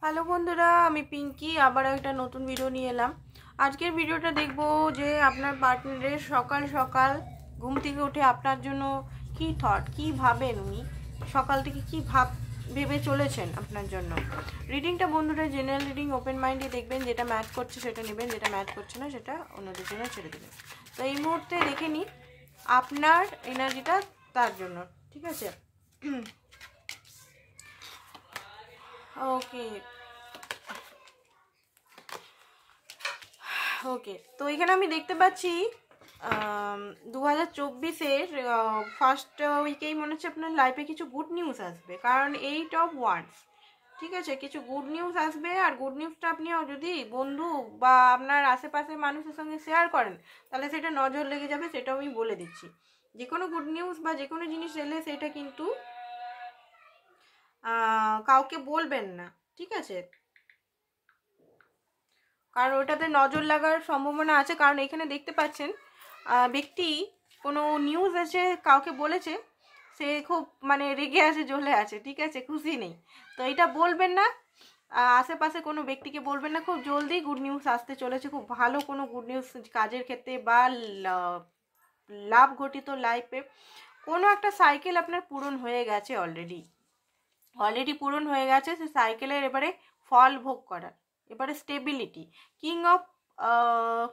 Hello বন্ধুরা, আমি পিঙ্কি আবার একটা নতুন ভিডিও নিয়ে এলাম। আজকের ভিডিওটা দেখবো যে আপনার পার্টনারের সকাল সকাল ঘুম থেকে উঠে আপনার জন্য কি থট, কি ভাবেন উনি, সকাল থেকে কি ভেবে চলেছেন আপনার জন্য। রিডিংটা বন্ধুরা জেনারেল রিডিং, ওপেন মাইন্ডে দেখবেন, যেটা ম্যাচ করছে সেটা নেবেন, যেটা ম্যাচ করছে না সেটা অন্যদের জন্য ছেড়ে দেবেন। তো এই মুহূর্তে দেখে নিই আপনার এনার্জিটা তার জন্য, ঠিক আছে? ওকে ওকে, তো এখানে আমি দেখতে পাচ্ছি 2024-এর ফার্স্ট উইকেই মনে হচ্ছে আপনার লাইফে কিছু গুড নিউজ আসবে, কারণ 8 of Wands, ঠিক আছে? কিছু গুড নিউজ আসবে, আর গুড নিউজটা আপনি যদি বন্ধু বা আপনার আশেপাশের মানুষের সঙ্গে শেয়ার করেন তাহলে সেটা নজর লেগে যাবে, সেটাও আমি বলে দিচ্ছি। যে কোনো গুড নিউজ বা যে কোনো জিনিস এলে সেটা কিন্তু কাউকে বলবেন না, ঠিক আছে? কারণ ওটাতে নজর লাগার সম্ভাবনা আছে, কারণ এখানে দেখতে পাচ্ছেন ব্যক্তি কোনো নিউজ এসে কাউকে বলেছে, সে খুব মানে রেগে আছে, জ্বলে আছে, ঠিক আছে, খুশি নেই। তো এটা বলবেন না, আশেপাশে কোনো ব্যক্তিকে বলবেন না। খুব জলদি গুড নিউজ আসতে চলেছে, খুব ভালো কোনো গুড নিউজ কাজের ক্ষেত্রে বা লাভ ঘটিত লাইফে। কোনো একটা সাইকেল আপনার পূরণ হয়ে গেছে, অলরেডি পূরণ হয়ে গেছে সে সাইকেলের, এবারে ফল ভোগ করার, এবারে stability, king of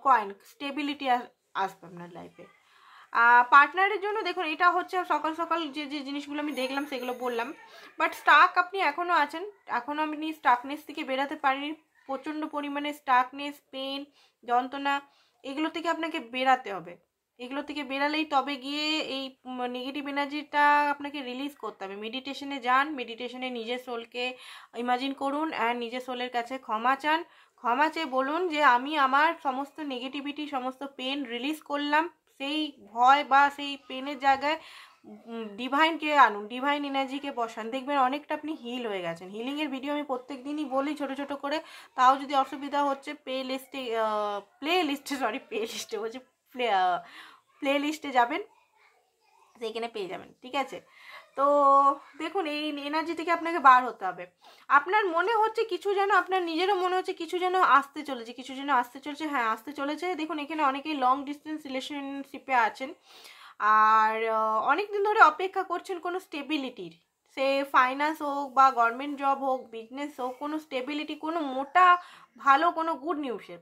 coin, stability আসবে আপনার লাইফে। পার্টনারের জন্য দেখুন, এটা হচ্ছে সকাল সকাল যে যে জিনিসগুলো আমি দেখলাম সেগুলো বললাম, বাট স্টাক আপনি এখনও আছেন, এখনও আপনি স্টাকনেস থেকে বেরাতে পারেনি। প্রচণ্ড পরিমাণে স্টাকনেস, পেন, যন্ত্রণা, এগুলো থেকে আপনাকে বেরাতে হবে। এগুলো থেকে বেরালেই তবে গিয়ে এই নেগেটিভ এনার্জিটা আপনাকে রিলিজ করতে হবে। মেডিটেশনে যান, মেডিটেশনে নিজের সোলকে ইমাজিন করুন, অ্যান্ড নিজের সোলের কাছে ক্ষমা চান। ক্ষমা চেয়ে বলুন যে আমি আমার সমস্ত নেগেটিভিটি, সমস্ত পেন রিলিজ করলাম। সেই ভয় বা সেই পেনের জায়গায় ডিভাইনকে আনুন, ডিভাইন এনার্জিকে বসান, দেখবেন অনেকটা আপনি হিল হয়ে গেছেন। হিলিংয়ের ভিডিও আমি প্রত্যেক দিনই বলি ছোটো ছোটো করে, তাও যদি অসুবিধা হচ্ছে প্লে লিস্টে যাবেন, সেইখানে পেয়ে যাবেন, ঠিক আছে? তো দেখুন, এই এনার্জি থেকে আপনাকে বার হতে হবে। আপনার মনে হচ্ছে কিছু যেন, আপনার নিজেরও মনে হচ্ছে কিছু যেন আসতে চলেছে, কিছু যেন আসতে চলেছে, হ্যাঁ আসতে চলেছে। দেখুন, এখানে অনেকেই লং ডিস্টেন্স রিলেশনশিপে আছেন, আর অনেক দিন ধরে অপেক্ষা করছেন কোনো স্টেবিলিটির, সে ফাইন্যান্স হোক বা গভর্নমেন্ট জব হোক, বিজনেস হোক, কোনো স্টেবিলিটি, কোনো মোটা ভালো কোনো গুড নিউজের।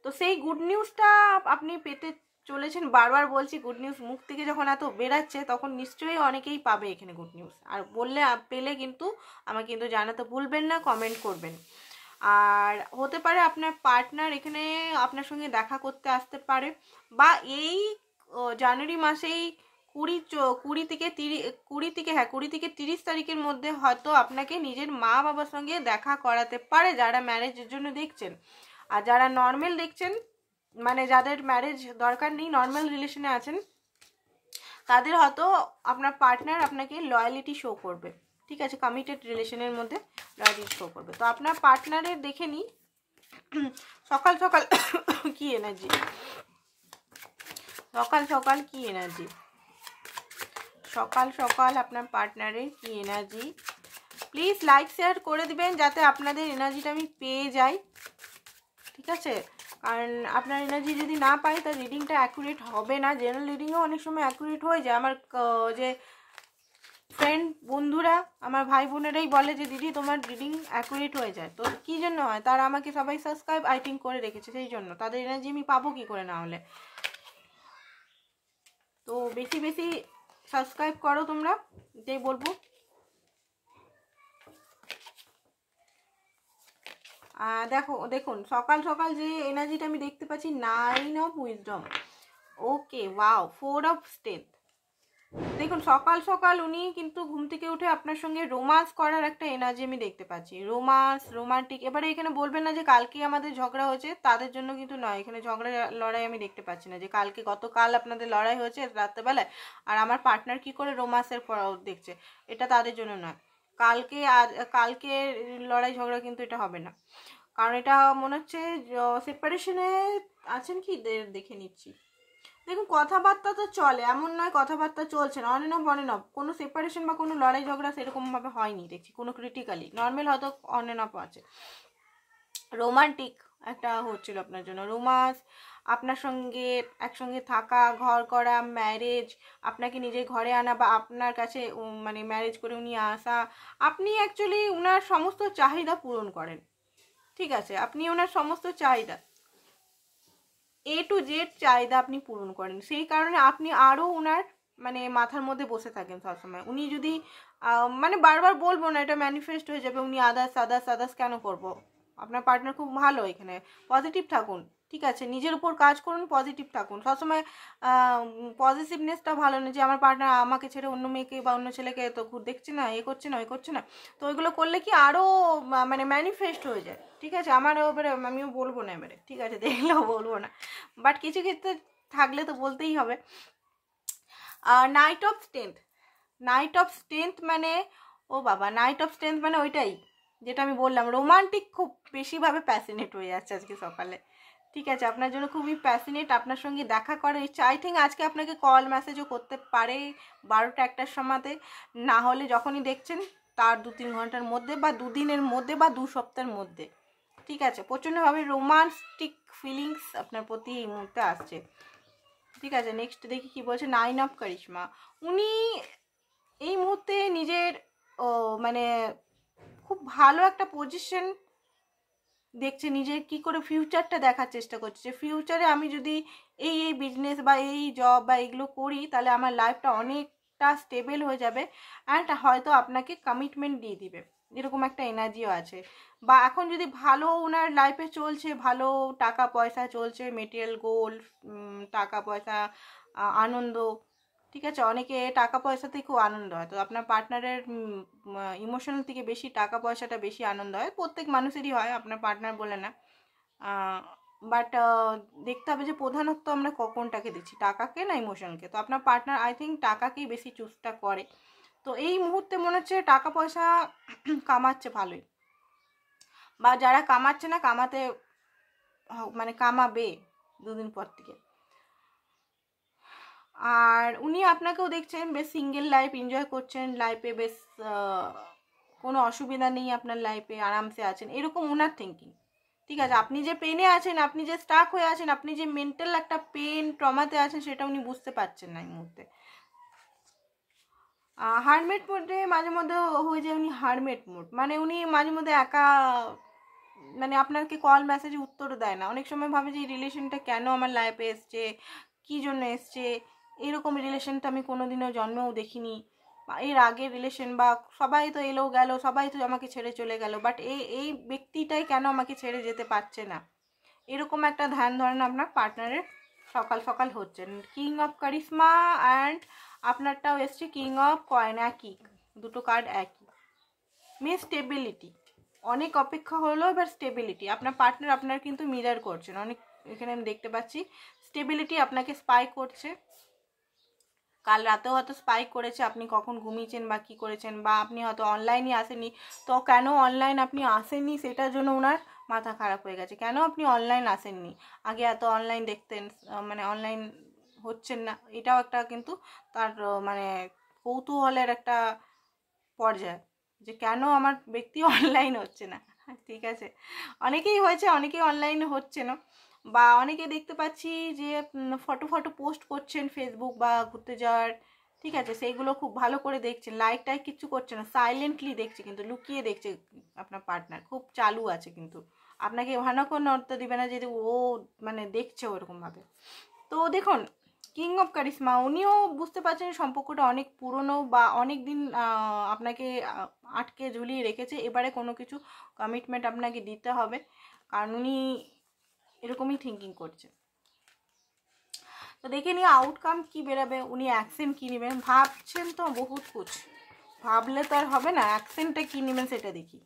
তো সেই গুড নিউজটা আপনি পেতে চলেছেন। বারবার বলছি, গুড নিউজ মুখ থেকে যখন এত বেরাচ্ছে তখন নিশ্চয়ই অনেকেই পাবে এখানে গুড নিউজ, আর বললে পেলে কিন্তু আমাকে কিন্তু জানাতে ভুলবেন না, কমেন্ট করবেন। আর হতে পারে আপনার পার্টনার এখানে আপনার সঙ্গে দেখা করতে আসতে পারে, বা এই জানুয়ারি মাসেই 20 থেকে 30 তারিখের মধ্যে হয়তো আপনাকে নিজের মা বাবার সঙ্গে দেখা করাতে পারে, যারা ম্যারেজের জন্য দেখছেন। আর যারা নর্মাল দেখছেন, মানে যাদের ম্যারেজ দরকার নেই, নর্মাল রিলেশনে আছেন, তাদের হয়তো আপনার পার্টনার আপনাকে লয়ালিটি শো করবে, ঠিক আছে? কমিটেড রিলেশনের মধ্যে লয়ালিটি শো করবে। তো আপনার পার্টনারের দেখে নিই সকাল সকাল কি এনার্জি, সকাল সকাল কি এনার্জি, সকাল সকাল আপনার পার্টনারের কি এনার্জি। প্লিজ লাইক শেয়ার করে দিবেন যাতে আপনাদের এনার্জিটা আমি পেয়ে যাই, ঠিক আছে? কারণ আপনার এনার্জি যদি না পাই তার রিডিংটা অ্যাকুরেট হবে না। জেনারেল রিডিংও অনেক সময় অ্যাকুরেট হয়ে যায়। আমার যে ফ্রেন্ড বন্ধুরা, আমার ভাই বোনেরাই বলে যে দিদি তোমার রিডিং অ্যাকুরেট হয়ে যায়। তো কী জন্য হয়? তারা আমাকে সবাই সাবস্ক্রাইব আই থিঙ্ক করে রেখেছে, সেই জন্য। তাদের এনার্জি আমি পাবো কী করে না হলে? তো বেশি বেশি সাবস্ক্রাইব করো তোমরা, এটাই বলবো। দেখুন সকাল সকাল যে এনার্জিটা আমি দেখতে পাচ্ছি, 9 of Wisdom, okay, wow, 4 of Strength। দেখুন সকাল সকাল উনি কিন্তু ঘুম থেকে উঠে আপনার সঙ্গে রোমান্স করার একটা এনার্জি আমি দেখতে পাচ্ছি, রোমান্টিক। এবারে এখানে বলবেন না যে কালকে আমাদের ঝগড়া হয়েছে, তাদের জন্য কিন্তু নয়। এখানে ঝগড়া লড়াই আমি দেখতে পাচ্ছি না, যে গতকাল আপনাদের লড়াই হয়েছে রাত্রেবেলায়, আর আমার পার্টনার কি করে রোমান্সের দেখছে, এটা তাদের জন্য নয়। কালকে লড়াই ঝগড়া কিন্তু এটা হবে না, কারণ এটা মনে হচ্ছে সেপারেশনে আছেন কি, দেখে নিচ্ছি। দেখুন কথাবার্তা তো চলে, এমন নয় কথাবার্তা চলছে না, অন অ্যান্ড অফ, কোনো সেপারেশন বা কোনো লড়াই ঝগড়া সেরকমভাবে হয়নি দেখছি, কোনো ক্রিটিক্যালি নর্মাল হয়তো অন অ্যান্ড অফ আছে। রোমান্টিক একটা হচ্ছিল আপনার জন্য, রোমান্স, আপনার সঙ্গে একসঙ্গে থাকা, ঘর করা, ম্যারেজ, আপনাকে নিজের ঘরে আনা বা আপনার কাছে মানে ম্যারেজ করে উনি আসা, আপনি অ্যাকচুয়ালি উনার সমস্ত চাহিদা পূরণ করেন, ঠিক আছে, আপনি ওনার সমস্ত চাহিদা A to Z চাহিদা আপনি পূরণ করেন, সেই কারণে আপনি আরও ওনার মানে মাথার মধ্যে বসে থাকেন সবসময়। উনি যদি মানে বারবার বলবো না, এটা ম্যানিফেস্ট হয়ে যাবে, উনি আদার্স আদার্স আদার্স কেন করবো, আপনার পার্টনার খুব ভালো, এখানে পজিটিভ থাকুন, ঠিক আছে, নিজের উপর কাজ করুন, পজিটিভ থাকুন সবসময়। পজিটিভনেসটা ভালো না যে আমার পার্টনার আমাকে ছেড়ে অন্য মেয়েকে বা অন্য ছেলেকে তো দেখছে না, এ করছে না, ওই করছে না, তো ওইগুলো করলে কি আরও মানে ম্যানিফেস্ট হয়ে যায়, ঠিক আছে। আমারও এবারে আমিও বলবো না এবারে, ঠিক আছে, দেখলেও বলবো না, বাট কিছু ক্ষেত্রে থাকলে তো বলতেই হবে। আর night of strength, night of strength মানে ও বাবা, নাইট অফ স্ট্রেংথ মানে ওইটাই যেটা আমি বললাম, রোমান্টিক খুব বেশিভাবে প্যাসিনেট হয়ে যাচ্ছে আজকে সকালে, ঠিক আছে, আপনার জন্য খুবই প্যাসিনেট, আপনার সঙ্গে দেখা করার ইচ্ছা, আই থিঙ্ক আজকে আপনাকে কল মেসেজও করতে পারে 12টা 1টার সময়তে, না হলে যখনই দেখছেন তার 2-3 ঘন্টার মধ্যে বা 2 দিনের মধ্যে বা 2 সপ্তাহের মধ্যে, ঠিক আছে, প্রচণ্ডভাবে রোমান্টিক ফিলিংস আপনার প্রতি এই মুহূর্তে আসছে, ঠিক আছে। নেক্সট দেখি কি বলছে, 9 অফ কারিশমা, উনি এই মুহূর্তে নিজের মানে খুব ভালো একটা পজিশন দেখছে, নিজের কি করে ফিউচারটা দেখার চেষ্টা করছে, যে ফিউচারে আমি যদি এই এই বিজনেস বা এই জব বা এগুলো করি তাহলে আমার লাইফটা অনেকটা স্টেবল হয়ে যাবে, অ্যান্ড হয়তো আপনাকে কমিটমেন্ট দিয়ে দিবে, এরকম একটা এনার্জিও আছে। বা এখন যদি ভালো ওনার লাইফে চলছে, ভালো টাকা পয়সা চলছে, মেটেরিয়াল গোল্ড, টাকা পয়সা, আনন্দ, ঠিক আছে, অনেকে টাকা পয়সাতেই খুব আনন্দ হয়, তো আপনার পার্টনারের ইমোশনাল থেকে বেশি টাকা পয়সাটা বেশি আনন্দ হয়, প্রত্যেক মানুষেরই হয়, আপনার পার্টনার বলে না, বাট দেখতে হবে যে প্রধানত্ব আমরা কোনটাকে দিচ্ছি, টাকাকে না ইমোশনকে, তো আপনার পার্টনার আই থিঙ্ক টাকাকেই বেশি চুজটা করে, তো এই মুহূর্তে মনে হচ্ছে টাকা পয়সা কামাচ্ছে ভালোই, বা যারা কামাচ্ছে না কামাতে মানে কামাবে 2 দিন পর থেকে। আর উনি আপনাকেও দেখছেন বেশ সিঙ্গেল লাইফ এনজয় করছেন, লাইফে বেশ কোনো অসুবিধা নেই, আপনার লাইফে আরামসে আছেন, এরকম ওনার থিঙ্কিং, ঠিক আছে। আপনি যে পেনে আছেন, আপনি যে স্টাক হয়ে আছেন, আপনি যে মেন্টাল একটা পেন ট্রমাতে আছেন, সেটা উনি বুঝতে পারছেন না এই মুহূর্তে। হারমেট মোডে মাঝে মধ্যে হয়ে যায় উনি, হারমেট মোড মানে উনি মাঝে মধ্যে একা, মানে আপনাকে কল মেসেজে উত্তরও দেয় না, অনেক সময় ভাবে যে এই রিলেশনটা কেন আমার লাইফে এসছে, কী জন্য এসছে, এরকম রিলেশনটা আমি কোনোদিনও জন্মেও দেখিনি, বা এর আগের রিলেশন বা সবাই তো এলো গেল, সবাই তো আমাকে ছেড়ে চলে গেল, বাট এই ব্যক্তিটাই কেন আমাকে ছেড়ে যেতে পারছে না, এরকম একটা ধ্যান ধারণা আপনার পার্টনারের সকাল সকাল হচ্ছে। কিং অফ কারিশমা অ্যান্ড আপনারটাও এসছে কিং অফ কয়েন, একই, দুটো কার্ড একই, মিন স্টেবিলিটি, অনেক অপেক্ষা হলো, এবার স্টেবিলিটি, আপনার পার্টনার আপনার কিন্তু মিরার করছেন অনেক, এখানে আমি দেখতে পাচ্ছি স্টেবিলিটি, আপনাকে স্পাই করছে, কাল রাতেও হয়তো স্পাই করেছে, আপনি কখন ঘুমিয়েছেন বা কী করেছেন, বা আপনি হয়তো অনলাইনই আসেনি, তো কেন অনলাইন আপনি আসেননি সেটার জন্য ওনার মাথা খারাপ হয়ে গেছে, কেন আপনি অনলাইন আসেননি, আগে এত অনলাইন দেখতেন, মানে অনলাইন হচ্ছেন না, এটাও একটা কিন্তু তার মানে কৌতূহলের একটা পর্যায়, যে কেন আমার ব্যক্তি অনলাইন হচ্ছে না, ঠিক আছে, অনেকেই হয়েছে, অনেকেই অনলাইন হচ্ছে না, বা অনেকে দেখতে পাচ্ছি যে ফটো পোস্ট করছেন ফেসবুক বা ঘুরতে যাওয়ার, ঠিক আছে, সেইগুলো খুব ভালো করে দেখছেন, লাইক টাইক কিচ্ছু করছে না, সাইলেন্টলি দেখছে, কিন্তু লুকিয়ে দেখছে, আপনার পার্টনার খুব চালু আছে, কিন্তু আপনাকে ভালো নড়তে দিবে না যদি ও মানে দেখছে ওরকমভাবে। তো দেখুন কিং অফ কারিশমা, উনিও বুঝতে পারছেন সম্পর্কটা অনেক পুরনো বা অনেক দিন আপনাকে আটকে ঝুলিয়ে রেখেছে, এবারে কোনো কিছু কমিটমেন্ট আপনাকে দিতে হবে, কারণ উনি এরকমই থিঙ্কিং করছে। তো দেখে নিয়ে আউটকাম কি বেরাবে, উনি অ্যাকশন কী নেবেন, ভাবছেন তো বহুত কুছ, ভাবলে তো আর হবে না, অ্যাকশনটা কী নেবেন সেটা দেখি।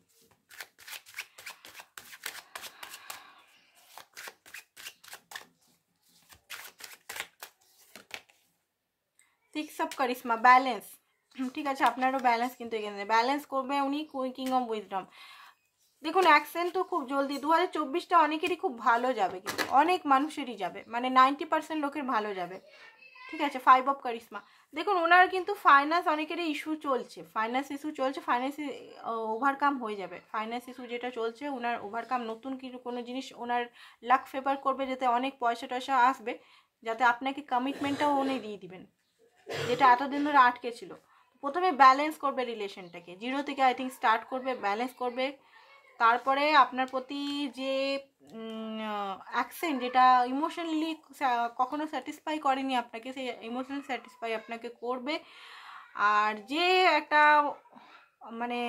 সিক্স অফ কারিশমা, ব্যালেন্স, ঠিক আছে, আপনারও ব্যালেন্স কিন্তু এখানে ব্যালেন্স করবে উনি, কিং অফ উইজডম, দেখুন অ্যাকসেন্ট তো খুব জলদি 2024টা অনেকেরই খুব ভালো যাবে, কিন্তু অনেক মানুষেরই যাবে, মানে 90% লোকের ভালো যাবে। ঠিক আছে, 5 অফ কারিশমা। দেখুন ওনার কিন্তু ফাইন্যান্স অনেকেরই ইস্যু চলছে, ফাইন্যান্স ইস্যু চলছে, ফাইন্যান্স ওভারকাম হয়ে যাবে। ফাইন্যান্স ইস্যু যেটা চলছে ওনার ওভারকাম, নতুন কিছু কোনো জিনিস ওনার লাক ফেভার করবে, যাতে অনেক পয়সা টয়সা আসবে, যাতে আপনাকে কমিটমেন্টটাও উনি দিয়ে দিবেন, যেটা এতদিন ধরে আটকে ছিল। প্রথমে ব্যালেন্স করবে রিলেশনটাকে, 0 থেকে আই থিঙ্ক স্টার্ট করবে, ব্যালেন্স করবে। তারপরে আপনার প্রতি যে অ্যাকসেন্ট, যেটা ইমোশনালি কখনো স্যাটিসফাই করেনি আপনাকে, সেই ইমোশনাল স্যাটিসফাই আপনাকে করবে। আর যে একটা মানে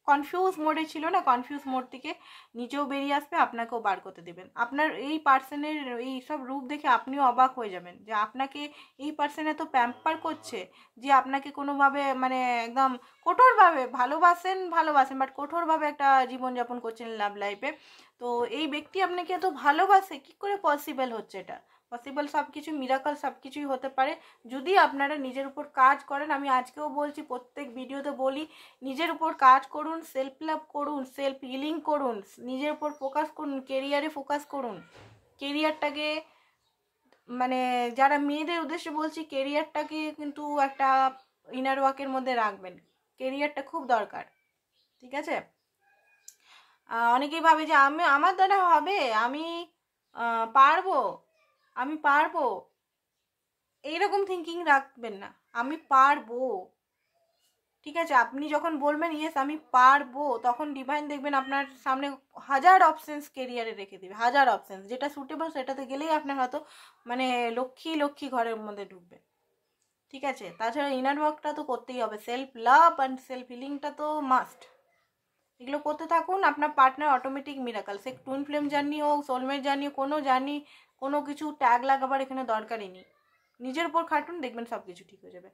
কনফিউজ মোডে ছিল না, কনফিউজ মোড থেকে নিজেও বেরিয়ে আসবে, আপনাকেও বার করতে দেবেন। আপনার এই পার্সনের এই সব রূপ দেখে আপনিও অবাক হয়ে যাবেন যে আপনাকে এই পার্সন এত প্যাম্পার করছে, যে আপনাকে কোনোভাবে মানে একদম কঠোরভাবে ভালোবাসেন বাট কঠোরভাবে একটা জীবনযাপন করছেন লাভ লাইফে। তো এই ব্যক্তি আপনাকে এত ভালোবাসে, কি করে পসিবল হচ্ছে? এটা পসিবল, সব কিছু মিরাকল সব কিছুই হতে পারে যদি আপনারা নিজের উপর কাজ করেন। আমি আজকেও বলছি, প্রত্যেক ভিডিওতে বলি, নিজের উপর কাজ করুন, সেলফ লাভ করুন, সেলফ হিলিং করুন, নিজের উপর ফোকাস করুন, কেরিয়ারে ফোকাস করুন। কেরিয়ারটাকে মানে যারা মেয়েদের উদ্দেশ্যে বলছি, কেরিয়ারটাকে কিন্তু একটা ইনার ওয়ার্কের মধ্যে রাখবেন, কেরিয়ারটা খুব দরকার। ঠিক আছে, অনেকেই ভাবে যে আমার দ্বারা হবে, আমি পারবো, এইরকম থিঙ্কিং রাখবেন না। আমি পারবো, ঠিক আছে, আপনি যখন বলবেন ইয়েস আমি পারবো, তখন ডিভাইন দেখবেন আপনার সামনে হাজার অপশনস কেরিয়ারে রেখে দেবে, হাজার অপশনস, যেটা সুটেবল সেটাতে গেলেই আপনার হয়তো মানে লক্ষ্মী ঘরের মধ্যে ঢুকবে। ঠিক আছে, তাছাড়া ইনার ওয়ার্কটা তো করতেই হবে, সেলফ লাভ অ্যান্ড সেলফ হিলিংটা তো মাস্ট। এগুলো করতে থাকুন, আপনার পার্টনার অটোমেটিক মিরাকল, সে টুইন ফ্লেম জার্নি হোক, সোলমেট জার্নি হোক, কোনো জার্নি, কোনো কিছু ট্যাগ লাগাবার এখানে দরকারই নেই। নিজের উপর খাটুন, দেখবেন সব কিছু ঠিক হয়ে যাবে।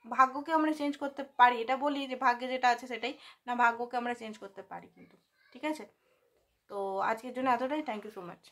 ভাগ্যকে আমরা চেঞ্জ করতে পারি, এটা বলি যে ভাগ্যে যেটা আছে সেটাই না, ভাগ্যকে আমরা চেঞ্জ করতে পারি কিন্তু। ঠিক আছে, তো আজকের জন্য এতটাই। Thank you so much.